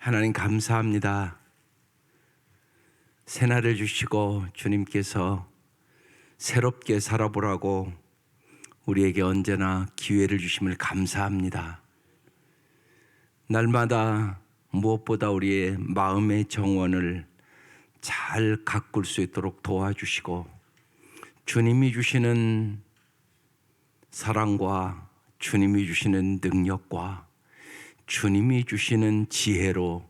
하나님 감사합니다. 새날을 주시고 주님께서 새롭게 살아보라고 우리에게 언제나 기회를 주심을 감사합니다. 날마다 무엇보다 우리의 마음의 정원을 잘 가꿀 수 있도록 도와주시고 주님이 주시는 사랑과 주님이 주시는 능력과 주님이 주시는 지혜로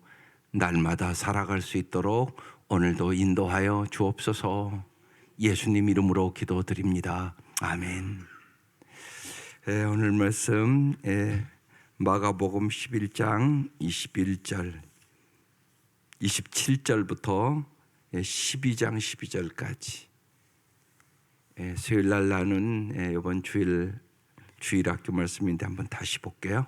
날마다 살아갈 수 있도록 오늘도 인도하여 주옵소서. 예수님 이름으로 기도드립니다. 아멘. 오늘 말씀 마가복음 11장 21절 27절부터 12장 12절까지 수요일날 나눈 이번 주일학교 말씀인데 한번 다시 볼게요.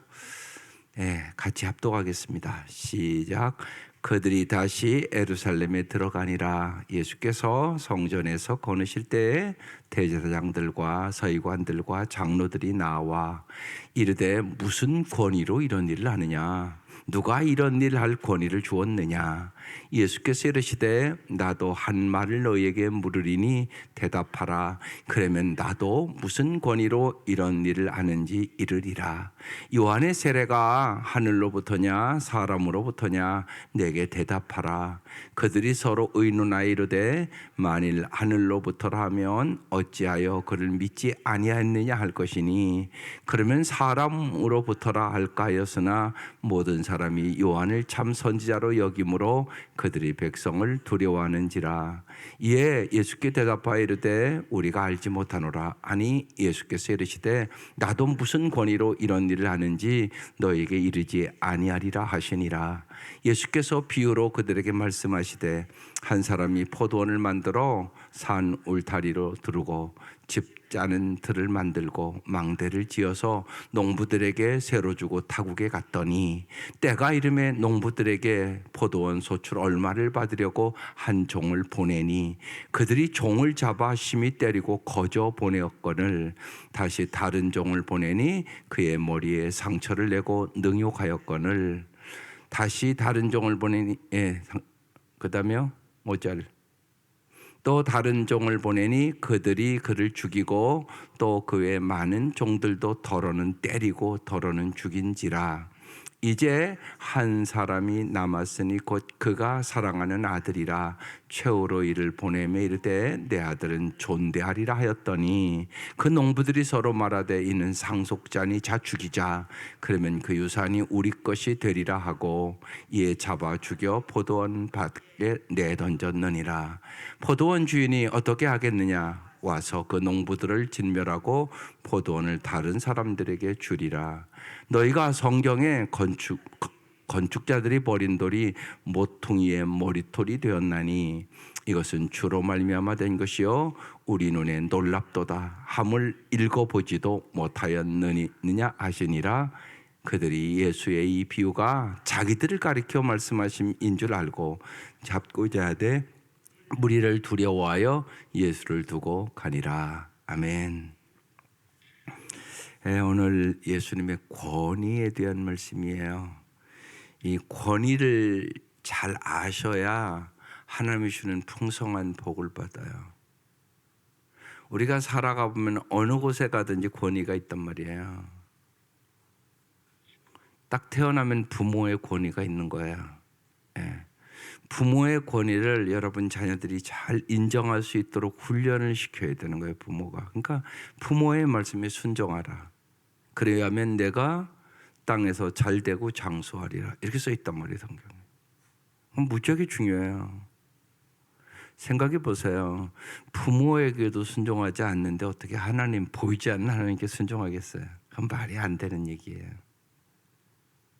같이 합독하겠습니다. 시작. 그들이 다시 예루살렘에 들어가니라. 예수께서 성전에서 거느실 때에 대제사장들과 서기관들과 장로들이 나와 이르되 무슨 권위로 이런 일을 하느냐? 누가 이런 일을 할 권위를 주었느냐? 예수께서 이르시되 나도 한 말을 너희에게 물으리니 대답하라. 그러면 나도 무슨 권위로 이런 일을 하는지 이르리라. 요한의 세례가 하늘로부터냐 사람으로부터냐? 내게 대답하라. 그들이 서로 의논하여 이르되 만일 하늘로부터라 하면 어찌하여 그를 믿지 아니하였느냐 할 것이니 그러면 사람으로부터라 할까 하였으나 모든 사람이 요한을 참 선지자로 여김으로 그들이 백성을 두려워하는지라. 이에 예수께 대답하여 이르되 우리가 알지 못하노라 하니 예수께서 이르시되 나도 무슨 권위로 이런 일을 하는지 너에게 이르지 아니하리라 하시니라. 예수께서 비유로 그들에게 말씀하시되 한 사람이 포도원을 만들어 산 울타리로 두르고 집 짜는 틀을 만들고 망대를 지어서 농부들에게 세로 주고 타국에 갔더니 때가 이름에 농부들에게 포도원 소출 얼마를 받으려고 한 종을 보내니 그들이 종을 잡아 심히 때리고 거저 보내었거늘 다시 다른 종을 보내니 그의 머리에 상처를 내고 능욕하였거늘 다시 다른 종을 보내니 그 다음에요 5절 또 다른 종을 보내니 그들이 그를 죽이고 또 그 외 많은 종들도 더러는 때리고 더러는 죽인지라. 이제 한 사람이 남았으니 곧 그가 사랑하는 아들이라. 최후로 이를 보내매 이르되 내 아들은 존대하리라 하였더니 그 농부들이 서로 말하되 이는 상속자니 자 죽이자. 그러면 그 유산이 우리 것이 되리라 하고 이에 잡아 죽여 포도원 밭에 내던졌느니라. 포도원 주인이 어떻게 하겠느냐? 와서 그 농부들을 진멸하고 포도원을 다른 사람들에게 주리라. 너희가 성경에 건축자들이 버린 돌이 모퉁이의 머리털이 되었나니 이것은 주로 말미암아 된 것이요 우리 눈에 놀랍도다. 함을 읽어보지도 못하였느냐 하시니라. 그들이 예수의 이 비유가 자기들을 가리켜 말씀하심인 줄 알고 잡고자 하되 무리를 두려워하여 예수를 두고 가니라. 아멘. 오늘 예수님의 권위에 대한 말씀이에요. 이 권위를 잘 아셔야 하나님이 주는 풍성한 복을 받아요. 우리가 살아가 보면 어느 곳에 가든지 권위가 있단 말이에요. 딱 태어나면 부모의 권위가 있는 거예요. 부모의 권위를 여러분 자녀들이 잘 인정할 수 있도록 훈련을 시켜야 되는 거예요. 부모가. 그러니까 부모의 말씀에 순종하라. 그래야 하면 내가 땅에서 잘 되고 장수하리라. 이렇게 써 있단 말이에요. 성경에. 무지하게 중요해요. 생각해 보세요. 부모에게도 순종하지 않는데 어떻게 하나님, 보이지 않는 하나님께 순종하겠어요? 그건 말이 안 되는 얘기예요.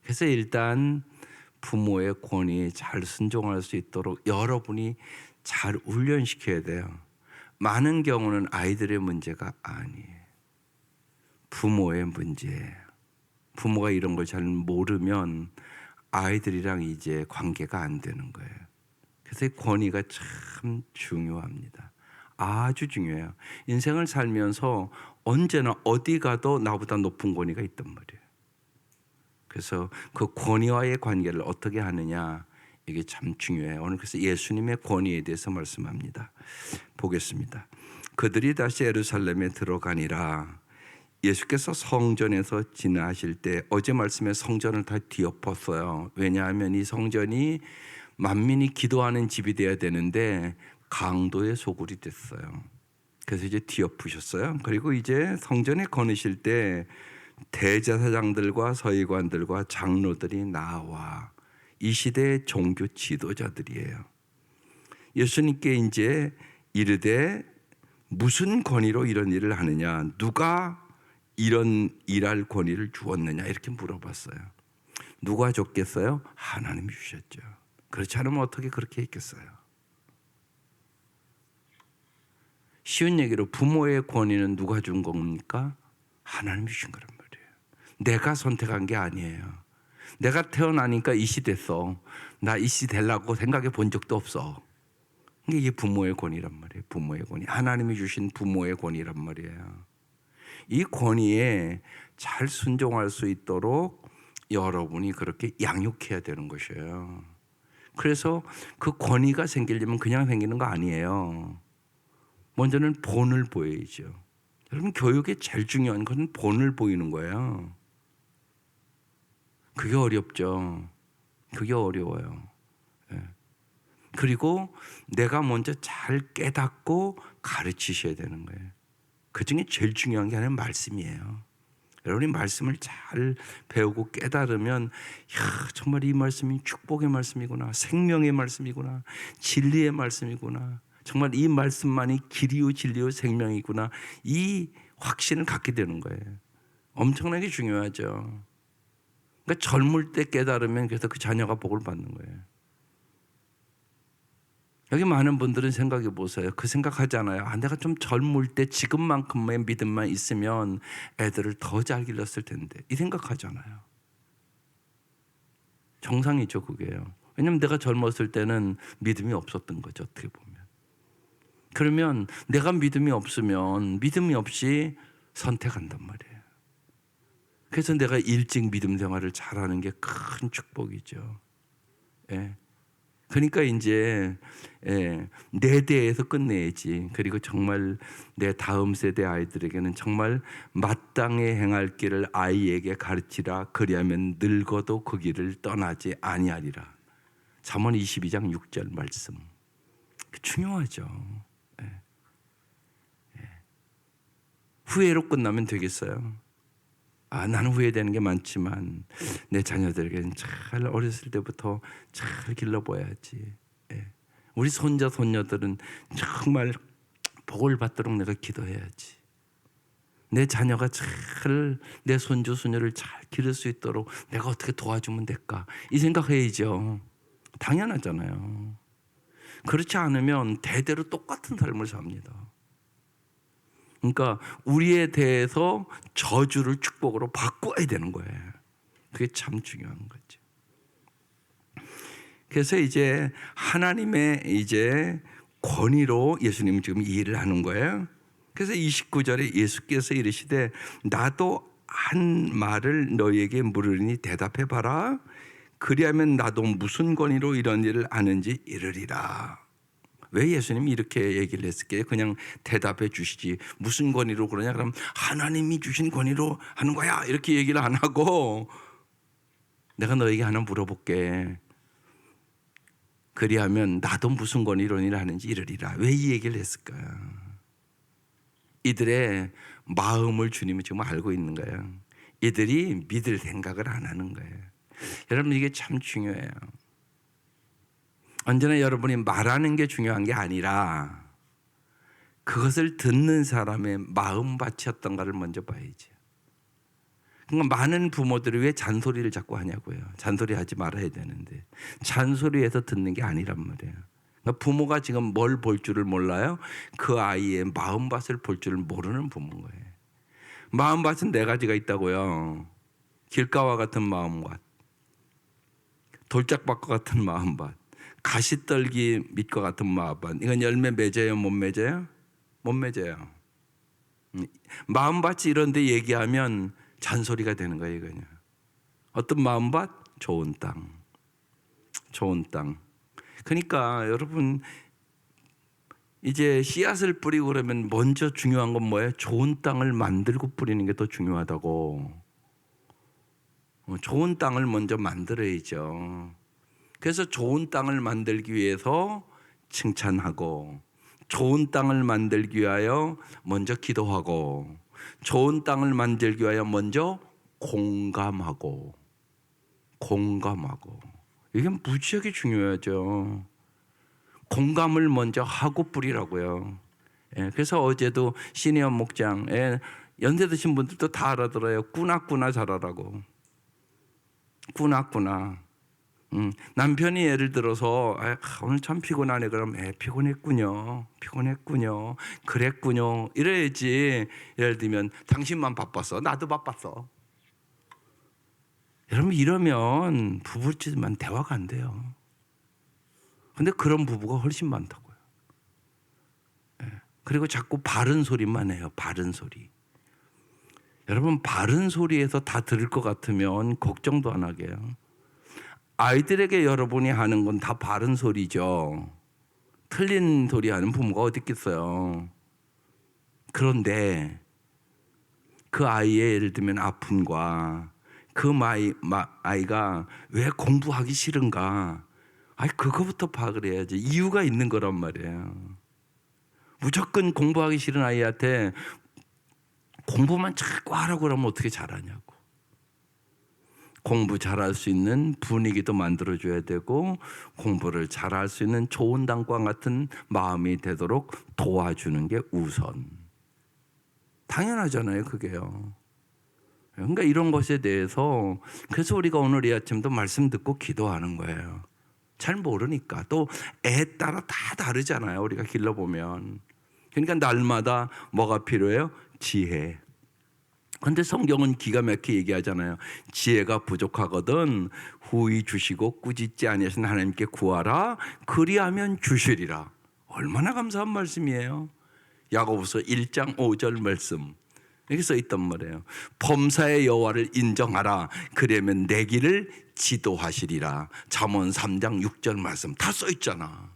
그래서 일단 부모의 권위에 잘 순종할 수 있도록 여러분이 잘 훈련시켜야 돼요. 많은 경우는 아이들의 문제가 아니에요. 부모의 문제예요. 부모가 이런 걸 잘 모르면 아이들이랑 이제 관계가 안 되는 거예요. 그래서 권위가 참 중요합니다. 아주 중요해요. 인생을 살면서 언제나 어디 가도 나보다 높은 권위가 있단 말이에요. 그래서 그 권위와의 관계를 어떻게 하느냐, 이게 참 중요해요. 오늘 그래서 예수님의 권위에 대해서 말씀합니다. 보겠습니다. 그들이 다시 예루살렘에 들어가니라. 예수께서 성전에서 지나실 때 어제 말씀에 성전을 다 뒤엎었어요. 왜냐하면 이 성전이 만민이 기도하는 집이 돼야 되는데 강도의 소굴이 됐어요. 그래서 이제 뒤엎으셨어요. 그리고 이제 성전에 거느실 때 대제사장들과 서기관들과 장로들이 나와 이 시대의 종교 지도자들이에요. 예수님께 이제 이르되 무슨 권위로 이런 일을 하느냐, 누가 이런 일할 권위를 주었느냐 이렇게 물어봤어요. 누가 줬겠어요? 하나님이 주셨죠. 그렇지 않으면 어떻게 그렇게 했겠어요? 쉬운 얘기로 부모의 권위는 누가 준 겁니까? 하나님이 주신 거란 말이에요. 내가 선택한 게 아니에요. 내가 태어나니까 이씨 됐어. 나 이씨 되려고 생각해 본 적도 없어. 이게 부모의 권위란 말이에요. 부모의 권위. 하나님이 주신 부모의 권위란 말이에요. 이 권위에 잘 순종할 수 있도록 여러분이 그렇게 양육해야 되는 것이에요. 그래서 그 권위가 생기려면 그냥 생기는 거 아니에요. 먼저는 본을 보여야죠. 여러분, 교육에 제일 중요한 것은 본을 보이는 거예요. 그게 어렵죠. 그게 어려워요. 그리고 내가 먼저 잘 깨닫고 가르치셔야 되는 거예요. 그 중에 제일 중요한 게 하나는 말씀이에요. 여러분이 말씀을 잘 배우고 깨달으면 정말 이 말씀이 축복의 말씀이구나, 생명의 말씀이구나, 진리의 말씀이구나, 정말 이 말씀만이 길이요 진리요 생명이구나, 이 확신을 갖게 되는 거예요. 엄청나게 중요하죠. 그러니까 젊을 때 깨달으면 그래서 그 자녀가 복을 받는 거예요. 여기 많은 분들은 생각해 보세요. 그 생각하잖아요. 내가 좀 젊을 때 지금만큼의 믿음만 있으면 애들을 더 잘 길렀을 텐데, 이 생각하잖아요. 정상이죠, 그게요. 왜냐하면 내가 젊었을 때는 믿음이 없었던 거죠, 어떻게 보면. 그러면 내가 믿음이 없으면 믿음이 없이 선택한단 말이에요. 그래서 내가 일찍 믿음 생활을 잘하는 게 큰 축복이죠. 예. 그러니까 이제 내 대에서 끝내야지. 그리고 정말 내 다음 세대 아이들에게는 정말 마땅히 행할 길을 아이에게 가르치라. 그리하면 늙어도 그 길을 떠나지 아니하리라. 잠언 22장 6절 말씀. 중요하죠. 후회로 끝나면 되겠어요? 나는 후회되는 게 많지만 내 자녀들에게는 잘 어렸을 때부터 잘 길러봐야지. 우리 손자 손녀들은 정말 복을 받도록 내가 기도해야지. 내 자녀가 잘 내 손주 손녀를 잘 기를 수 있도록 내가 어떻게 도와주면 될까, 이 생각해야죠. 당연하잖아요. 그렇지 않으면 대대로 똑같은 삶을 삽니다. 그러니까 우리에 대해서 저주를 축복으로 바꿔야 되는 거예요. 그게 참 중요한 거죠. 그래서 이제 하나님의 이제 권위로 예수님은 지금 이 일을 하는 거예요. 그래서 29절에 예수께서 이르시되 나도 한 말을 너희에게 물으리니 대답해 봐라. 그리하면 나도 무슨 권위로 이런 일을 하는지 이르리라. 왜 예수님이 이렇게 얘기를 했을까요? 그냥 대답해 주시지 무슨 권위로 그러냐, 그럼 하나님이 주신 권위로 하는 거야 이렇게 얘기를 안 하고 내가 너에게 하나 물어볼게. 그리하면 나도 무슨 권위로 일을 하는지 이르리라. 왜 이 얘기를 했을까요? 이들의 마음을 주님이 지금 알고 있는 거예요. 이들이 믿을 생각을 안 하는 거예요. 여러분, 이게 참 중요해요. 언제나 여러분이 말하는 게 중요한 게 아니라 그것을 듣는 사람의 마음밭이 어떤가를 먼저 봐야지. 그러니까 많은 부모들이 왜 잔소리를 자꾸 하냐고요. 잔소리하지 말아야 되는데 잔소리해서 듣는 게 아니란 말이에요. 그러니까 부모가 지금 뭘 볼 줄을 몰라요. 그 아이의 마음밭을 볼 줄을 모르는 부모인 거예요. 마음밭은 네 가지가 있다고요. 길가와 같은 마음밭, 돌짝밭과 같은 마음밭, 가시떨기 밑과 같은 마음밭. 이건 열매 맺어요, 못 맺어요? 못 맺어요. 마음밭이 이런 데 얘기하면 잔소리가 되는 거예요, 이거는. 어떤 마음밭? 좋은 땅. 좋은 땅. 그러니까 여러분 이제 씨앗을 뿌리고 그러면 먼저 중요한 건 뭐예요? 좋은 땅을 만들고 뿌리는 게 더 중요하다고. 좋은 땅을 먼저 만들어야죠. 그래서 좋은 땅을 만들기 위해서 칭찬하고, 좋은 땅을 만들기 위하여 먼저 기도하고, 좋은 땅을 만들기 위하여 먼저 공감하고. 이게 무지하게 중요하죠. 공감을 먼저 하고 뿌리라고요. 그래서 어제도 시니어 목장, 연세 드신 분들도 다 알아들어요. 꾸나꾸나 잘하라고. 꾸나꾸나. 남편이 예를 들어서 오늘 참 피곤하네. 그럼 피곤했군요. 그랬군요. 이래야지. 예를 들면 당신만 바빴어. 나도 바빴어. 여러분 이러면 부부지만 대화가 안 돼요. 근데 그런 부부가 훨씬 많다고요. 그리고 자꾸 바른 소리만 해요. 바른 소리. 여러분 바른 소리에서 다 들을 것 같으면 걱정도 안 하게요. 아이들에게 여러분이 하는 건 다 바른 소리죠. 틀린 소리 하는 부모가 어디 있겠어요. 그런데 그 아이의 예를 들면 아픔과 그 아이가 왜 공부하기 싫은가, 그거부터 파악을 해야지. 이유가 있는 거란 말이에요. 무조건 공부하기 싫은 아이한테 공부만 자꾸 하라고 그러면 어떻게 잘하냐고. 공부 잘할 수 있는 분위기도 만들어줘야 되고, 공부를 잘할 수 있는 좋은 땅과 같은 마음이 되도록 도와주는 게 우선. 당연하잖아요, 그게요. 그러니까 이런 것에 대해서 그래서 우리가 오늘 이 아침도 말씀 듣고 기도하는 거예요. 잘 모르니까. 또 애 따라 다 다르잖아요, 우리가 길러보면. 그러니까 날마다 뭐가 필요해요? 지혜. 그런데 성경은 기가 막히게 얘기하잖아요. 지혜가 부족하거든 후히 주시고 꾸짖지 아니하신 하나님께 구하라. 그리하면 주시리라. 얼마나 감사한 말씀이에요. 야고보서 1장 5절 말씀. 여기 써 있단 말이에요. 범사의 여호와를 인정하라. 그러면 내 길을 지도하시리라. 잠언 3장 6절 말씀 다 써 있잖아.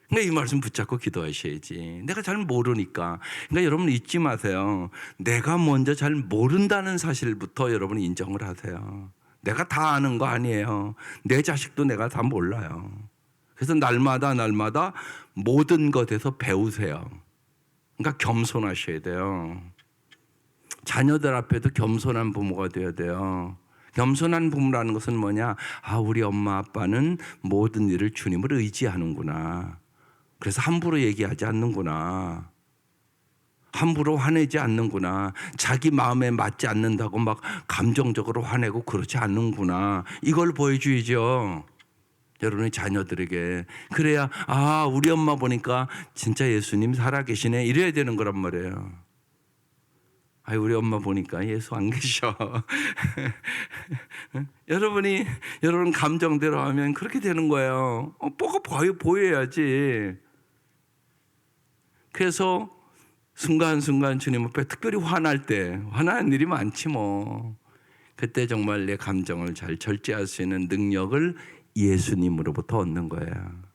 그러니까 이 말씀 붙잡고 기도하셔야지. 내가 잘 모르니까. 그러니까 여러분 잊지 마세요. 내가 먼저 잘 모른다는 사실부터 여러분 인정을 하세요. 내가 다 아는 거 아니에요. 내 자식도 내가 다 몰라요. 그래서 날마다 모든 것에서 배우세요. 그러니까 겸손하셔야 돼요. 자녀들 앞에도 겸손한 부모가 되어야 돼요. 겸손한 부모라는 것은 뭐냐? 우리 엄마 아빠는 모든 일을 주님을 의지하는구나. 그래서 함부로 얘기하지 않는구나. 함부로 화내지 않는구나. 자기 마음에 맞지 않는다고 막 감정적으로 화내고 그렇지 않는구나. 이걸 보여줘야죠. 여러분의 자녀들에게. 그래야 우리 엄마 보니까 진짜 예수님 살아계시네 이래야 되는 거란 말이에요. 우리 엄마 보니까 예수 안 계셔. 여러분 감정대로 하면 그렇게 되는 거예요. 보여야지. 그래서 순간순간 주님 앞에 특별히 화난 일이 많지 뭐. 그때 정말 내 감정을 잘 절제할 수 있는 능력을 예수님으로부터 얻는 거예요.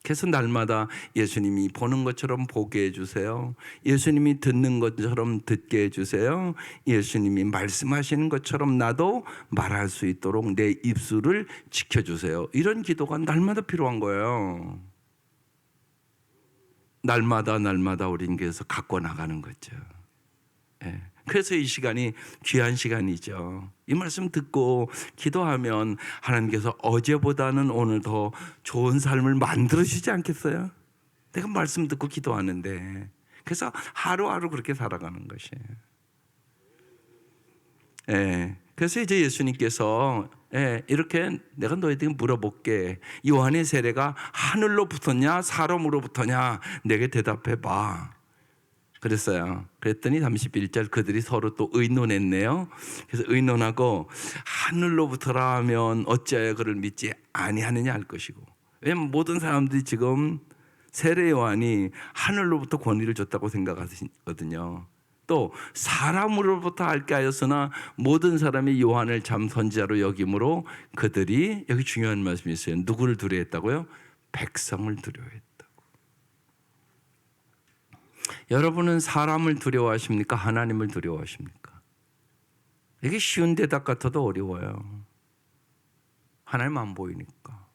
그래서 날마다 예수님이 보는 것처럼 보게 해주세요. 예수님이 듣는 것처럼 듣게 해주세요. 예수님이 말씀하시는 것처럼 나도 말할 수 있도록 내 입술을 지켜주세요. 이런 기도가 날마다 필요한 거예요. 날마다 우린 그래서 갖고 나가는 거죠. 그래서 이 시간이 귀한 시간이죠. 이 말씀 듣고 기도하면 하나님께서 어제보다는 오늘 더 좋은 삶을 만들어주지 않겠어요? 내가 말씀 듣고 기도하는데. 그래서 하루하루 그렇게 살아가는 것이에요. 그래서 이제 예수님께서 이렇게 내가 너희들에게 물어볼게. 요한의 세례가 하늘로 붙었냐 사람으로 붙었냐 내게 대답해 봐. 그랬어요. 그랬더니 31절 그들이 서로 또 의논했네요. 그래서 의논하고 하늘로부터라 하면 어찌하여 그를 믿지 아니하느냐 할 것이고. 왜냐하면 모든 사람들이 지금 세례 요한이 하늘로부터 권위를 줬다고 생각하거든요. 또 사람으로부터 알게 하였으나 모든 사람이 요한을 참 선지자로 여김으로 그들이, 여기 중요한 말씀이 있어요. 누구를 두려워했다고요? 백성을 두려워했다고. 여러분은 사람을 두려워하십니까? 하나님을 두려워하십니까? 이게 쉬운 대답 같아도 어려워요. 하나님 안 보이니까.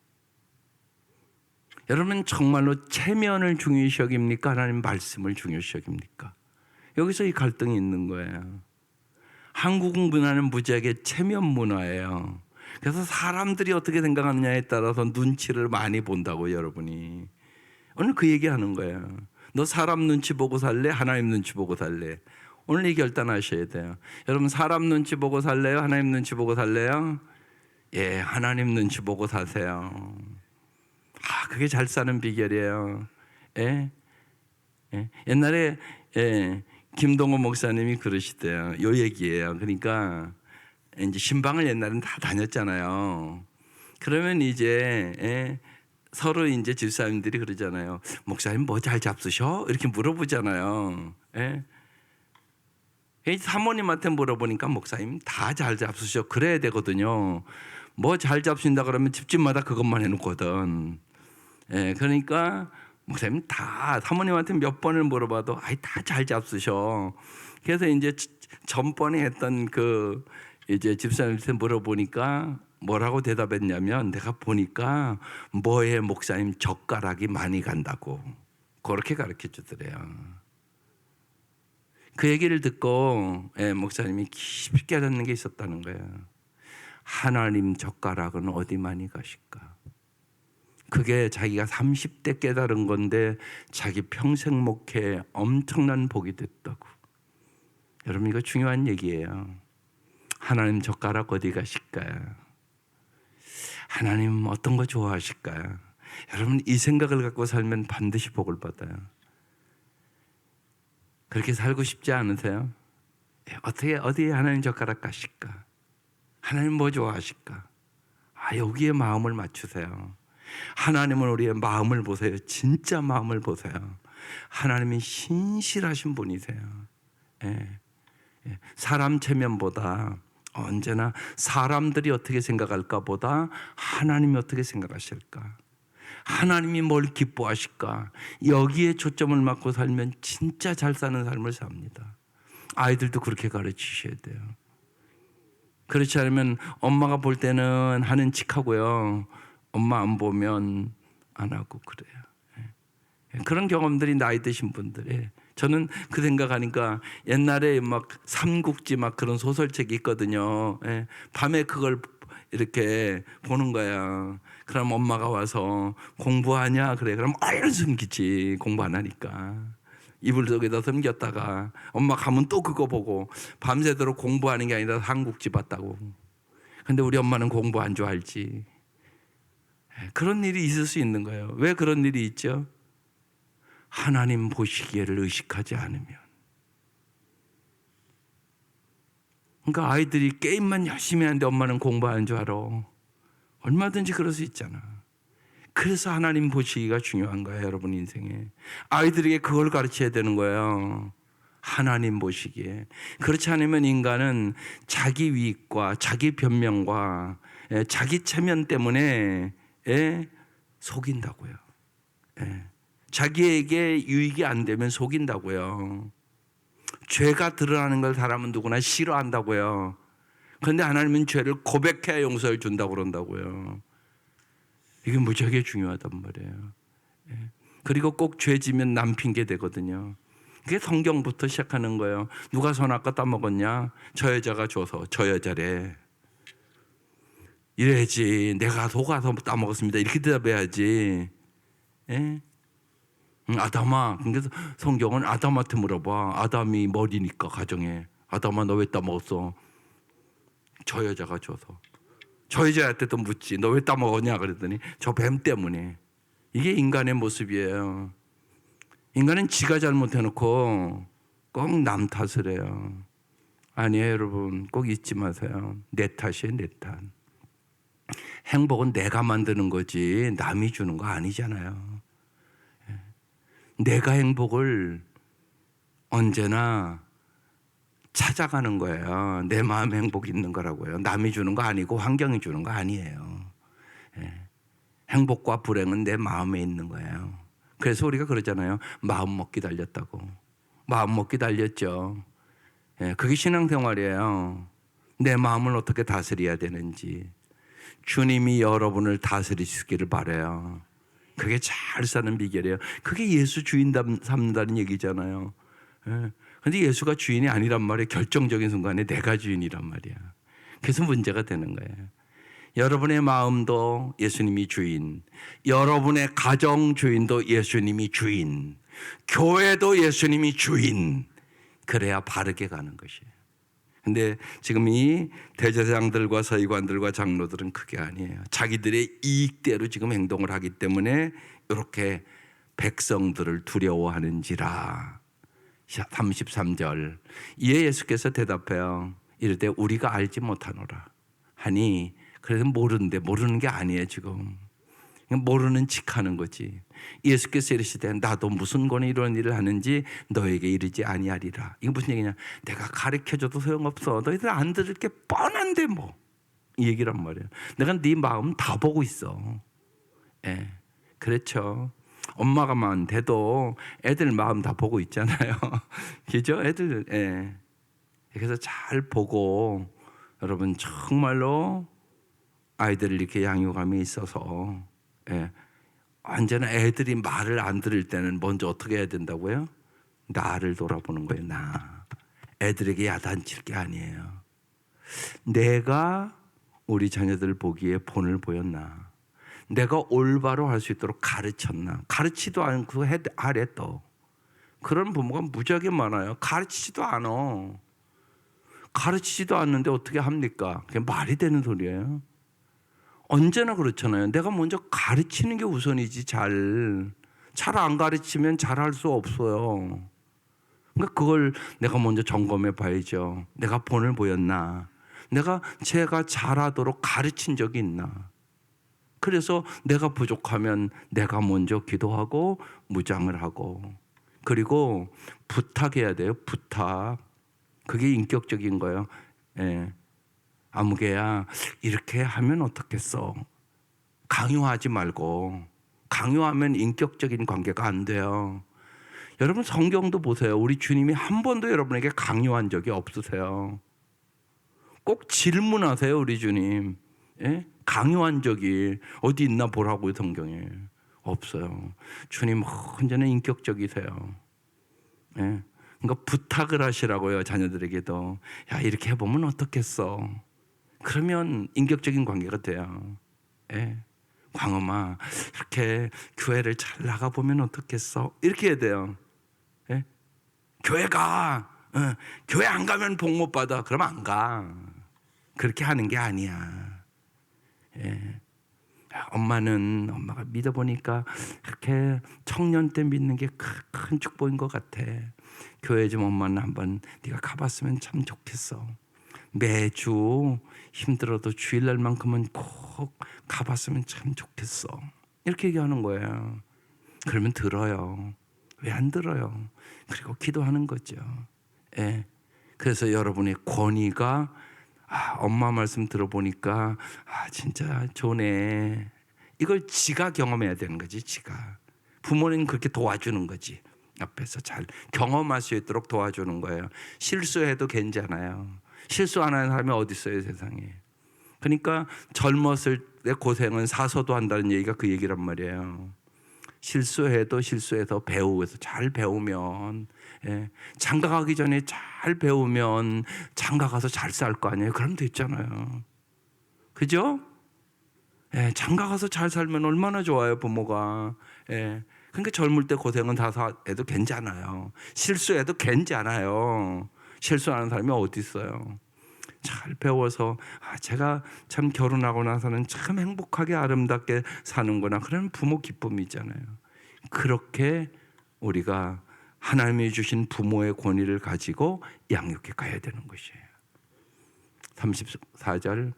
여러분 정말로 체면을 중요시 여깁니까? 하나님 말씀을 중요시 여깁니까? 여기서 이 갈등이 있는 거예요. 한국 문화는 무지하게 체면 문화예요. 그래서 사람들이 어떻게 생각하느냐에 따라서 눈치를 많이 본다고. 여러분이 오늘 그 얘기하는 거예요. 너 사람 눈치 보고 살래? 하나님 눈치 보고 살래? 오늘 이 결단하셔야 돼요. 여러분 사람 눈치 보고 살래요? 하나님 눈치 보고 살래요? 예, 하나님 눈치 보고 사세요. 그게 잘 사는 비결이에요. 예? 예? 옛날에 김동호 목사님이 그러시대요. 요 얘기예요. 그러니까 이제 신방을 옛날엔 다 다녔잖아요. 그러면 이제 서로 이제 집사님들이 그러잖아요. 목사님 뭐 잘 잡수셔? 이렇게 물어보잖아요. 사모님한테 물어보니까 목사님 다 잘 잡수셔. 그래야 되거든요. 뭐 잘 잡수신다 그러면 집집마다 그것만 해놓거든. 그러니까 목사님 다 사모님한테 몇 번을 물어봐도 다 잘 잡수셔. 그래서 이제 전번에 했던 그 이제 집사님한테 물어보니까 뭐라고 대답했냐면, 내가 보니까 뭐에 목사님 젓가락이 많이 간다고 그렇게 가르쳐 주더래요. 그 얘기를 듣고 목사님이 깊이 깨닫는 게 있었다는 거예요. 하나님 젓가락은 어디 많이 가실까? 그게 자기가 30대 깨달은 건데 자기 평생 목회에 엄청난 복이 됐다고. 여러분 이거 중요한 얘기예요. 하나님 젓가락 어디 가실까요? 하나님 어떤 거 좋아하실까요? 여러분 이 생각을 갖고 살면 반드시 복을 받아요. 그렇게 살고 싶지 않으세요? 어떻게 어디에 하나님 젓가락 가실까? 하나님 뭐 좋아하실까? 여기에 마음을 맞추세요. 하나님은 우리의 마음을 보세요. 진짜 마음을 보세요. 하나님이 신실하신 분이세요. 사람 체면보다 언제나 사람들이 어떻게 생각할까 보다 하나님이 어떻게 생각하실까, 하나님이 뭘 기뻐하실까, 여기에 초점을 맞고 살면 진짜 잘 사는 삶을 삽니다. 아이들도 그렇게 가르치셔야 돼요. 그렇지 않으면 엄마가 볼 때는 하는 척하고요, 엄마 안 보면 안 하고 그래요. 그런 경험들이 나이 드신 분들이, 저는 그 생각하니까 옛날에 막 삼국지 막 그런 소설책이 있거든요. 밤에 그걸 이렇게 보는 거야. 그럼 엄마가 와서 공부하냐? 그래. 그럼 얼른 숨기지. 공부 안 하니까. 이불 속에다 숨겼다가 엄마 가면 또 그거 보고 밤새도록 공부하는 게 아니라 삼국지 봤다고. 근데 우리 엄마는 공부 안 좋아할지. 그런 일이 있을 수 있는 거예요. 왜 그런 일이 있죠? 하나님 보시기에를 의식하지 않으면. 그러니까 아이들이 게임만 열심히 하는데 엄마는 공부하는 줄 알아. 얼마든지 그럴 수 있잖아. 그래서 하나님 보시기가 중요한 거예요, 여러분 인생에. 아이들에게 그걸 가르쳐야 되는 거예요. 하나님 보시기에. 그렇지 않으면 인간은 자기 위익과 자기 변명과 자기 체면 때문에 속인다고요. 자기에게 유익이 안 되면 속인다고요. 죄가 드러나는 걸 사람은 누구나 싫어한다고요. 그런데 하나님은 죄를 고백해야 용서를 준다고 그런다고요. 이게 무지하게 중요하단 말이에요. 그리고 꼭 죄 지면 남 핑계 되거든요. 그게 성경부터 시작하는 거예요. 누가 선악과 따먹었냐? 저 여자가 줘서. 저 여자래. 이래야지. 내가 속아서 따먹었습니다. 이렇게 대답해야지. 아담아. 그래서 성경은 아담한테 물어봐. 아담이 머리니까 가정에. 아담아 너 왜 따먹었어? 저 여자가 줘서. 저 여자한테 또 묻지. 너 왜 따먹었냐? 그랬더니 저 뱀 때문에. 이게 인간의 모습이에요. 인간은 지가 잘못해놓고 꼭 남 탓을 해요. 아니에요 여러분. 꼭 잊지 마세요. 내 탓이에요, 내 탓. 행복은 내가 만드는 거지 남이 주는 거 아니잖아요. 내가 행복을 언제나 찾아가는 거예요. 내 마음에 행복이 있는 거라고요. 남이 주는 거 아니고 환경이 주는 거 아니에요. 행복과 불행은 내 마음에 있는 거예요. 그래서 우리가 그러잖아요. 마음 먹기 달렸다고. 마음 먹기 달렸죠. 그게 신앙생활이에요. 내 마음을 어떻게 다스려야 되는지. 주님이 여러분을 다스리시기를 바라요. 그게 잘 사는 비결이에요. 그게 예수 주인 삼는다는 얘기잖아요. 그런데 예수가 주인이 아니란 말이에요. 결정적인 순간에 내가 주인이란 말이야. 그래서 문제가 되는 거예요. 여러분의 마음도 예수님이 주인, 여러분의 가정 주인도 예수님이 주인, 교회도 예수님이 주인. 그래야 바르게 가는 것이에요. 근데 지금 이 대제사장들과 서기관들과 장로들은 그게 아니에요. 자기들의 이익대로 지금 행동을 하기 때문에 이렇게 백성들을 두려워하는지라. 33절 이에 예수께서 대답해요. 이르되 우리가 알지 못하노라 하니, 그래서 모르는데, 모르는 게 아니에요. 지금 모르는 척하는 거지. 예수께서 이르시되 나도 무슨 권에 이런 일을 하는지 너에게 이르지 아니하리라. 이거 무슨 얘기냐? 내가 가르쳐줘도 소용없어. 너희들 안 들을 게 뻔한데 뭐. 이 얘기란 말이에요. 내가 네 마음 다 보고 있어. 그렇죠. 엄마가 많대도 애들 마음 다 보고 있잖아요. 그죠? 애들. 그래서 잘 보고, 여러분 정말로 아이들을 이렇게 양육함에 있어서 언제나 애들이 말을 안 들을 때는 먼저 어떻게 해야 된다고요? 나를 돌아보는 거예요. 나. 애들에게 야단칠 게 아니에요. 내가 우리 자녀들 보기에 본을 보였나? 내가 올바로 할 수 있도록 가르쳤나? 가르치도 않고 하래 또. 그런 부모가 무지하게 많아요. 가르치지도 않아. 가르치지도 않는데 어떻게 합니까? 그게 말이 되는 소리예요. 언제나 그렇잖아요. 내가 먼저 가르치는 게 우선이지. 잘 안 가르치면 잘할 수 없어요. 그러니까 그걸 내가 먼저 점검해 봐야죠. 내가 본을 보였나? 내가 제가 잘하도록 가르친 적이 있나? 그래서 내가 부족하면 내가 먼저 기도하고 무장을 하고, 그리고 부탁해야 돼요. 부탁. 그게 인격적인 거예요. 아무개야 이렇게 하면 어떻겠어? 강요하지 말고. 강요하면 인격적인 관계가 안 돼요. 여러분 성경도 보세요. 우리 주님이 한 번도 여러분에게 강요한 적이 없으세요. 꼭 질문하세요. 우리 주님. 강요한 적이 어디 있나 보라고요. 성경에. 없어요. 주님 언제나 인격적이세요. 그러니까 부탁을 하시라고요. 자녀들에게도. 야, 이렇게 해보면 어떻겠어? 그러면 인격적인 관계가 돼요. 광음아, 이렇게 교회를 잘 나가보면 어떻겠어? 이렇게 해야 돼요. 교회 가. 교회 안 가면 복 못 받아. 그럼 안 가. 그렇게 하는 게 아니야. 엄마가 믿어보니까 이렇게 청년 때 믿는 게 큰 축복인 것 같아. 교회 좀 엄마는 한번 네가 가봤으면 참 좋겠어. 매주 힘들어도 주일날만큼은 꼭 가봤으면 참 좋겠어. 이렇게 얘기하는 거예요. 그러면 들어요. 왜 안 들어요? 그리고 기도하는 거죠. 그래서 여러분의 권위가 엄마 말씀 들어보니까 진짜 좋네. 이걸 지가 경험해야 되는 거지. 지가. 부모님 그렇게 도와주는 거지. 앞에서 잘 경험할 수 있도록 도와주는 거예요. 실수해도 괜찮아요. 실수 안 하는 사람이 어디 있어요, 세상에. 그러니까 젊었을 때 고생은 사서도 한다는 얘기가 그 얘기란 말이에요. 실수해도 실수해서 배우면서 잘 배우면, 장가 가기 전에 잘 배우면 장가 가서 잘 살 거 아니에요. 그럼 됐잖아요. 그죠? 장가 가서 잘 살면 얼마나 좋아요, 부모가. 그러니까 젊을 때 고생은 다 해도 괜찮아요. 실수해도 괜찮아요. 실수하는 사람이 어디 있어요. 잘 배워서 제가 참 결혼하고 나서는 참 행복하게 아름답게 사는구나. 그런 부모 기쁨이잖아요. 그렇게 우리가 하나님이 주신 부모의 권위를 가지고 양육해 가야 되는 것이에요. 34절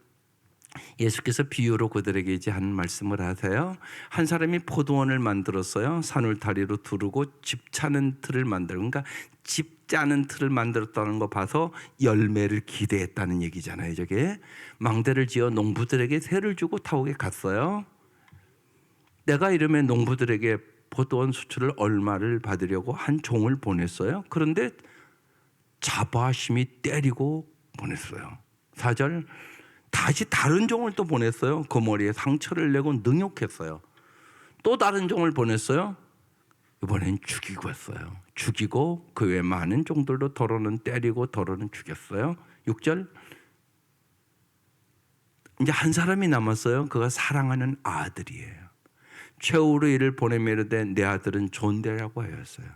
예수께서 비유로 그들에게 이제 한 말씀을 하세요. 한 사람이 포도원을 만들었어요. 산울타리로 두르고 집 차는 틀을 만들고, 그러니까 집 짜는 틀을 만들었다는 거 봐서 열매를 기대했다는 얘기잖아요. 저게 망대를 지어 농부들에게 세를 주고 타옥에 갔어요. 내가 이러면 농부들에게 포도원 수출을 얼마를 받으려고 한 종을 보냈어요. 그런데 자바심이 때리고 보냈어요. 4절, 다시 다른 종을 또 보냈어요. 그 머리에 상처를 내고 능욕했어요. 또 다른 종을 보냈어요. 이번엔 죽이고 했어요. 죽이고 그 외 많은 종들도 더러는 때리고 더러는 죽였어요. 6절, 이제 한 사람이 남았어요. 그가 사랑하는 아들이에요. 최후로 이를 보내며 이르되 내 아들은 존대라고 하였어요.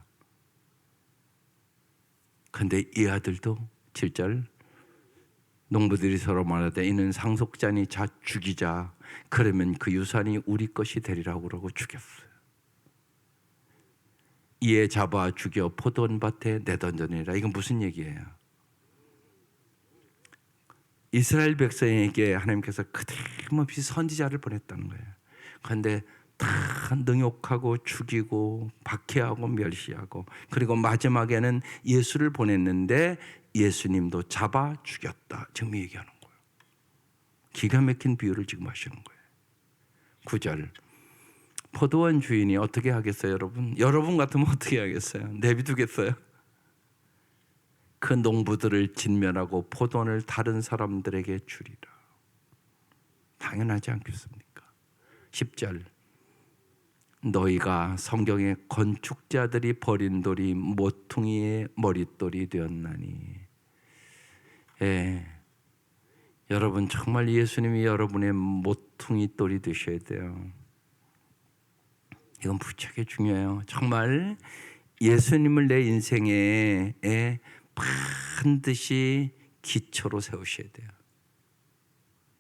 그런데 이 아들도 7절, 농부들이 서로 말하되 이는 상속자니 자 죽이자. 그러면 그 유산이 우리 것이 되리라고 그러고 죽였어요. 이에 잡아 죽여 포도원 밭에 내던져내라. 이건 무슨 얘기예요? 이스라엘 백성에게 하나님께서 그대없이 선지자를 보냈다는 거예요. 그런데 다 능욕하고 죽이고 박해하고 멸시하고, 그리고 마지막에는 예수를 보냈는데 예수님도 잡아 죽였다. 지금 얘기하는 거예요. 기가 막힌 비유를 지금 하시는 거예요. 9절, 포도원 주인이 어떻게 하겠어요? 여러분 같으면 어떻게 하겠어요? 내비두겠어요? 그 농부들을 진멸하고 포도원을 다른 사람들에게 주리라. 당연하지 않겠습니까? 10절, 너희가 성경의 건축자들이 버린 돌이 모퉁이의 머릿돌이 되었나니. 여러분 정말 예수님이 여러분의 모퉁이 돌이 되셔야 돼요. 이건 무척 중요해요. 정말 예수님을 내 인생에 반드시 기초로 세우셔야 돼요.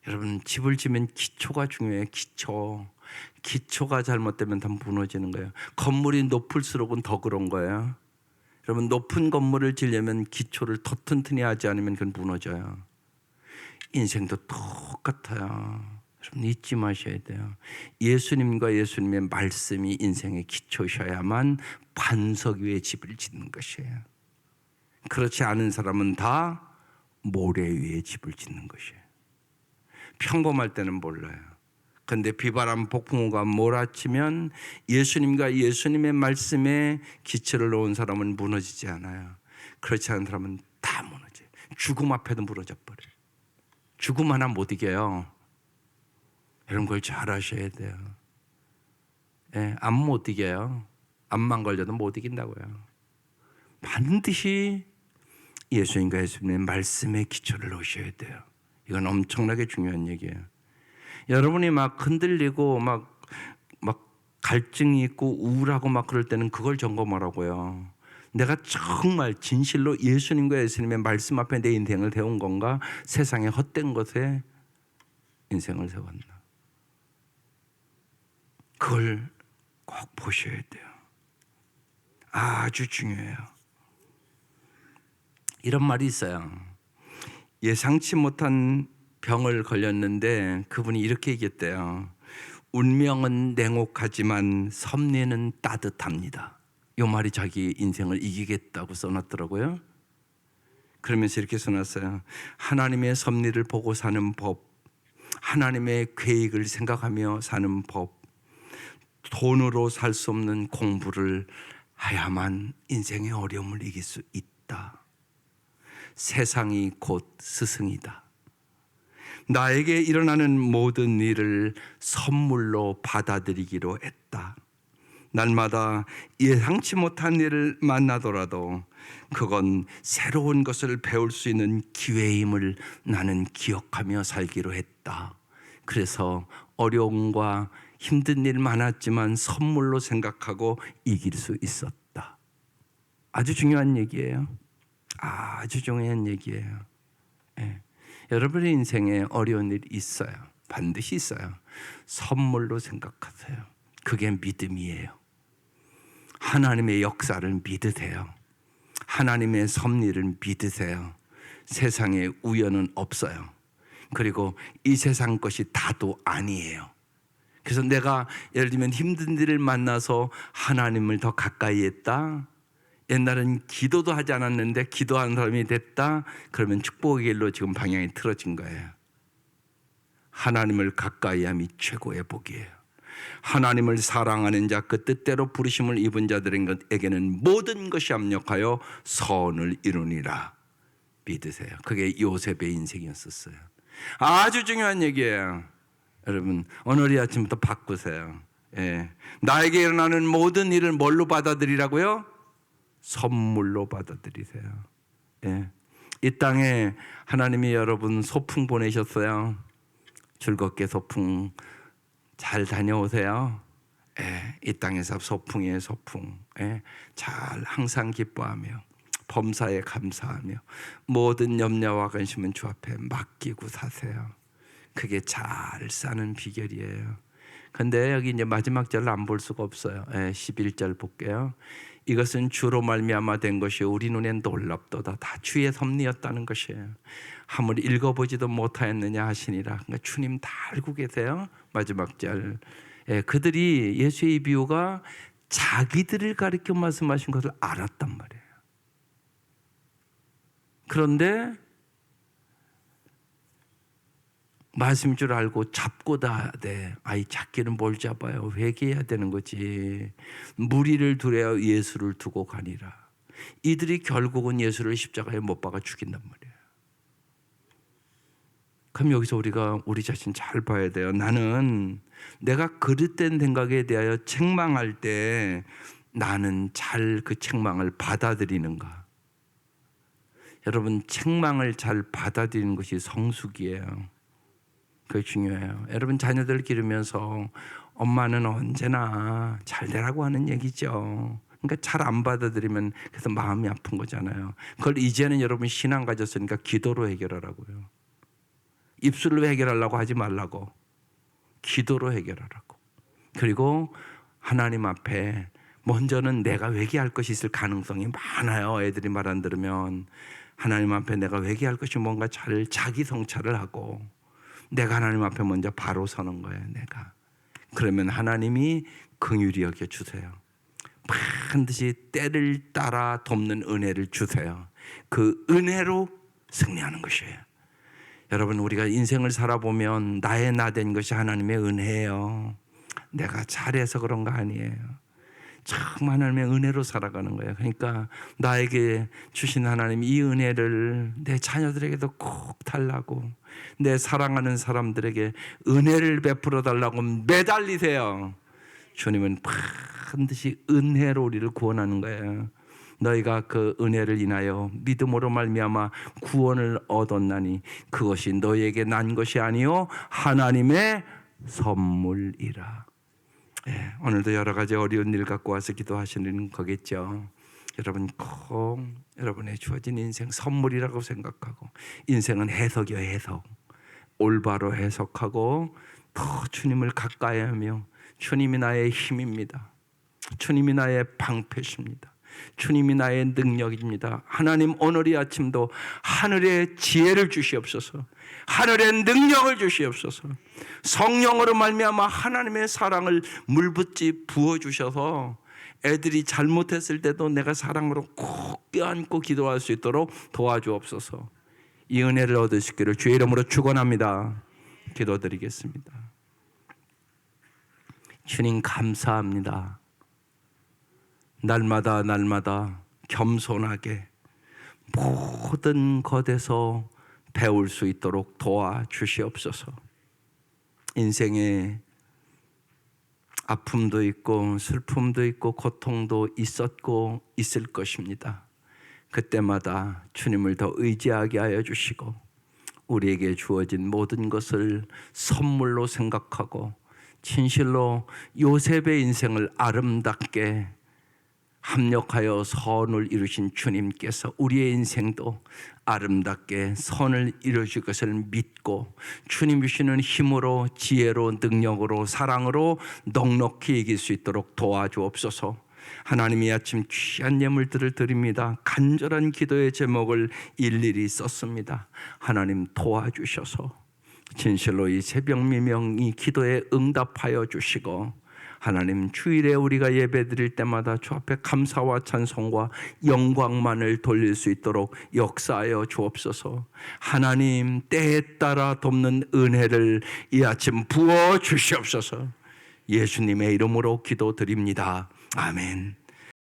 여러분 집을 지면 기초가 중요해요. 기초가 잘못되면 다 무너지는 거예요. 건물이 높을수록은 더 그런 거예요. 여러분 높은 건물을 지려면 기초를 더 튼튼히 하지 않으면 그건 무너져요. 인생도 똑같아요. 여러분 잊지 마셔야 돼요. 예수님과 예수님의 말씀이 인생의 기초셔야만 반석 위에 집을 짓는 것이에요. 그렇지 않은 사람은 다 모래 위에 집을 짓는 것이에요. 평범할 때는 몰라요. 그런데 비바람 폭풍우가 몰아치면 예수님과 예수님의 말씀에 기초를 놓은 사람은 무너지지 않아요. 그렇지 않은 사람은 다 무너져요. 죽음 앞에도 무너져 버려요. 죽음 하나 못 이겨요. 이런 걸 잘 아셔야 돼요. 암 못 이겨요. 암만 걸려도 못 이긴다고요. 반드시 예수님과 예수님의 말씀에 기초를 놓으셔야 돼요. 이건 엄청나게 중요한 얘기예요. 여러분이 막 흔들리고 막 갈증이 있고 우울하고 막 그럴 때는 그걸 점검하라고요. 내가 정말 진실로 예수님과 예수님의 말씀 앞에 내 인생을 세운 건가? 세상의 헛된 것에 인생을 세웠나? 그걸 꼭 보셔야 돼요. 아주 중요해요. 이런 말이 있어요. 예상치 못한 병을 걸렸는데 그분이 이렇게 얘기했대요. 운명은 냉혹하지만 섭리는 따뜻합니다. 이 말이 자기 인생을 이기겠다고 써놨더라고요. 그러면서 이렇게 써놨어요. 하나님의 섭리를 보고 사는 법, 하나님의 계획을 생각하며 사는 법, 돈으로 살 수 없는 공부를 해야만 인생의 어려움을 이길 수 있다. 세상이 곧 스승이다. 나에게 일어나는 모든 일을 선물로 받아들이기로 했다. 날마다 예상치 못한 일을 만나더라도 그건 새로운 것을 배울 수 있는 기회임을 나는 기억하며 살기로 했다. 그래서 어려움과 힘든 일 많았지만 선물로 생각하고 이길 수 있었다. 아주 중요한 얘기예요. 아주 중요한 얘기예요. 여러분의 인생에 어려운 일이 있어요. 반드시 있어요. 선물로 생각하세요. 그게 믿음이에요. 하나님의 역사를 믿으세요. 하나님의 섭리를 믿으세요. 세상에 우연은 없어요. 그리고 이 세상 것이 다도 아니에요. 그래서 내가 예를 들면 힘든 일을 만나서 하나님을 더 가까이 했다, 옛날엔 기도도 하지 않았는데 기도하는 사람이 됐다, 그러면 축복의 길로 지금 방향이 틀어진 거예요. 하나님을 가까이 함이 최고의 복이에요. 하나님을 사랑하는 자, 그 뜻대로 부르심을 입은 자들에게는 모든 것이 합력하여 선을 이루니라 믿으세요. 그게 요셉의 인생이었었어요. 아주 중요한 얘기예요. 여러분, 오늘 이 아침부터 바꾸세요. 나에게 일어나는 모든 일을 뭘로 받아들이라고요? 선물로 받아들이세요. 이 땅에 하나님이 여러분 소풍 보내셨어요. 즐겁게 소풍 잘 다녀오세요. 이 땅에서 소풍이에요, 소풍. 잘 항상 기뻐하며 범사에 감사하며 모든 염려와 관심은 주 앞에 맡기고 사세요. 그게 잘 사는 비결이에요. 근데 여기 이제 마지막 절을 안 볼 수가 없어요. 11절 볼게요. 이것은 주로 말미암아 된 것이 우리 눈엔 놀랍도다. 다 주의 섭리였다는 것이에요. 한번 읽어보지도 못하였느냐 하시니라. 그러니까 주님 다 알고 계세요. 마지막 절. 그들이 예수의 비유가 자기들을 가리켜 말씀하신 것을 알았단 말이에요. 그런데 말씀인 줄 알고 잡고 다 돼. 아이 잡기는 뭘 잡아요? 회개해야 되는 거지. 무리를 두려 예수를 두고 가니라. 이들이 결국은 예수를 십자가에 못 박아 죽인단 말이에요. 그럼 여기서 우리가 우리 자신 잘 봐야 돼요. 나는 내가 그릇된 생각에 대하여 책망할 때 나는 잘 그 책망을 받아들이는가? 여러분, 책망을 잘 받아들이는 것이 성숙이에요. 그게 중요해요. 여러분, 자녀들 기르면서 엄마는 언제나 잘 되라고 하는 얘기죠. 그러니까 잘 안 받아들이면 그래서 마음이 아픈 거잖아요. 그걸 이제는 여러분 신앙 가졌으니까 기도로 해결하라고요. 입술로 해결하려고 하지 말라고. 기도로 해결하라고. 그리고 하나님 앞에 먼저는 내가 회개할 것이 있을 가능성이 많아요. 애들이 말 안 들으면 하나님 앞에 내가 회개할 것이 뭔가 잘 자기 성찰을 하고 내가 하나님 앞에 먼저 바로 서는 거예요. 내가. 그러면 하나님이 긍휼히 여겨 주세요. 반드시 때를 따라 돕는 은혜를 주세요. 그 은혜로 승리하는 것이에요. 여러분, 우리가 인생을 살아보면 나의 나 된 것이 하나님의 은혜예요. 내가 잘해서 그런 거 아니에요. 참 하나님의 은혜로 살아가는 거예요. 그러니까 나에게 주신 하나님 이 은혜를 내 자녀들에게도 꼭 달라고, 내 사랑하는 사람들에게 은혜를 베풀어 달라고 매달리세요. 주님은 반드시 은혜로 우리를 구원하는 거예요. 너희가 그 은혜를 인하여 믿음으로 말미암아 구원을 얻었나니 그것이 너희에게 난 것이 아니요 하나님의 선물이라. 오늘도 여러 가지 어려운 일 갖고 와서 기도하시는 거겠죠. 여러분 꼭 여러분의 주어진 인생 선물이라고 생각하고, 인생은 해석이요, 해석. 올바로 해석하고 더 주님을 가까이하며 주님이 나의 힘입니다. 주님이 나의 방패십니다. 주님이 나의 능력입니다. 하나님, 오늘 이 아침도 하늘의 지혜를 주시옵소서. 하늘의 능력을 주시옵소서. 성령으로 말미암아 하나님의 사랑을 물붓지 부어주셔서 애들이 잘못했을 때도 내가 사랑으로 꼭 껴안고 기도할 수 있도록 도와주옵소서. 이 은혜를 얻을 수 있기를 주의 이름으로 축원합니다. 기도드리겠습니다. 주님 감사합니다. 날마다 겸손하게 모든 것에서 배울 수 있도록 도와주시옵소서. 인생에 아픔도 있고 슬픔도 있고 고통도 있었고 있을 것입니다. 그때마다 주님을 더 의지하게 하여 주시고 우리에게 주어진 모든 것을 선물로 생각하고 진실로 요셉의 인생을 아름답게 합력하여 선을 이루신 주님께서 우리의 인생도 아름답게 선을 이루실 것을 믿고 주님 주시는 힘으로 지혜로 능력으로 사랑으로 넉넉히 이길 수 있도록 도와주옵소서. 하나님, 이 아침 귀한 예물들을 드립니다. 간절한 기도의 제목을 일일이 썼습니다. 하나님 도와주셔서 진실로 이 새벽 미명 이 기도에 응답하여 주시고, 하나님 주일에 우리가 예배드릴 때마다 주 앞에 감사와 찬송과 영광만을 돌릴 수 있도록 역사하여 주옵소서. 하나님 때에 따라 돕는 은혜를 이 아침 부어 주시옵소서. 예수님의 이름으로 기도드립니다. 아멘.